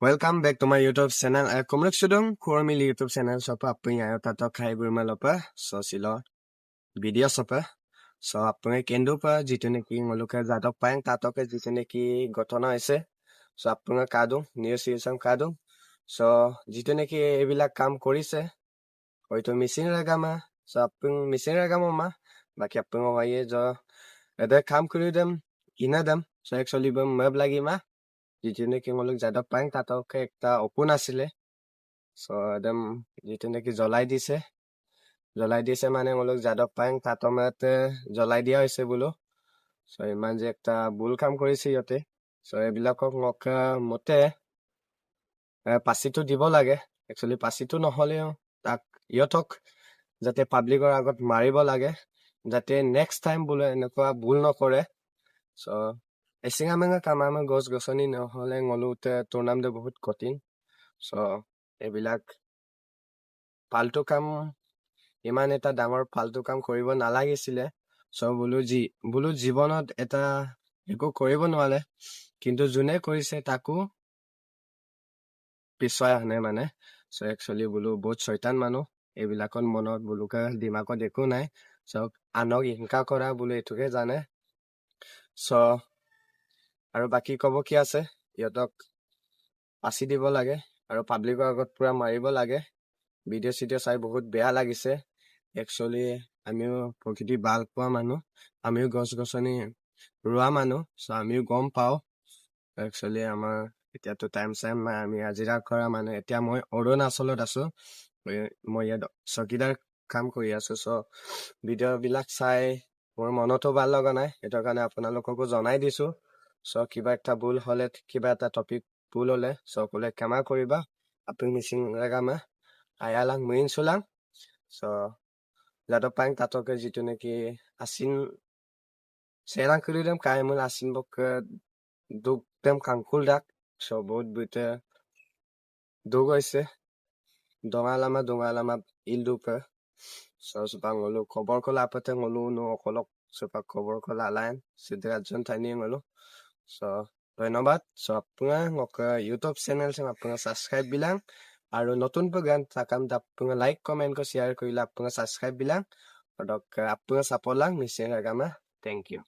Welcome back to my YouTube channel. Kumluk sudong kurmil YouTube channel sopa apung ayo tato khai burma lopa so silo video sopa so apung kendo pa jitu neki ngoluka jadok paeng tato ke jitu neki gotona ise so apung kadung news isam kadung so jitu neki ebilak kam korise hoito missing ragama so apung missing ragama ma baki apung hoye jo ede kam kuri dem inadam so actually bam mab lagi ma jitu neki ngoluk jadok paeng tato ke ekta opun asile so একদম যেটো নেকি জ্বলাই দিছে মানে ngoluk Yadav Payeng তাতমাতে জ্বলাই দিয়া হৈছে বুলো so ইমান যে একটা বুল কাম কৰিছে ইতে so এবিলাকক মতে পাছিটো দিব লাগে একচুয়ালি পাছিটো নহলেও তাক ইয়তক যাতে পাব্লিকৰ আগত মাৰিব লাগে যাতে নেক্সট টাইম বুলে এনেকুৱা ভুল নকৰে so এসিঙামেঙা কামামে গছ গছনি নহলে ngolute তোৰ নাম দে বহুত কঠিন so এবিলাক পাল্টু কাম ইমান এটা ডাঙৰ ফালতু কাম কৰিব নালাগিছিলে so বুলো জীৱনত এটা একো কৰিব নোৱালে কিন্তু যোনে কৰিছে তাকো পিছুৱাই আনে মানে so actually বুলো বহুত শয়তান মানুহ এবিলাকত মনত বুলোকা দিমাগত একো নাই so আনক হিংসা কৰা বুলো এটোকে জানে so আৰু বাকি কব কি আছে ইয়তক পাছি দিব লাগে আৰু পাব্লিকৰ আগত পুৰা মাৰিব লাগে ভিডিও চিডিও চাই বহুত বেয়া লাগিছে একচুয়ালি আমিও প্ৰকৃতি ভাল পোৱা মানুহ আমিও গছ গছনি ৰোৱা মানুহ সো আমিও গম পাও একচুয়ালি আমাৰ এতিয়াতো টাইম নাই আমি আজিৰা কৰা মানুহ এতিয়া মই অৰুণাচলত আছো মই ইয়াত চকীদাৰ কাম কৰি আছো সো ভিডিও বিলাক চাই মোৰ মনতো ভাল লগা নাই এটাৰ কাৰণে আপোনালোককো জনাই দিছো সো কিবা একটা ভুল হলে কিবা এটা টপিক ভুল হলে সো কলে ক্ষমা কৰিবা আপুনি Mising লাগামা ayalang muin sulang so jadok paeng tato ke jitu neki asin serang kulidem kaya mul asin bok duk dem kangkul dak so বহুত buite duk hoise dongalama ildupe so supa ngolu khobor kola apate ngolu no okolok supa khobor kola lain sidrajon thani ngolu so ধন্যবাদ so apuna ngok YouTube channel sem apuna subscribe bilang আৰু নতুন program takam apuna like comment ko share koila apuna subscribe bilang odok apuna support lang misi agama thank you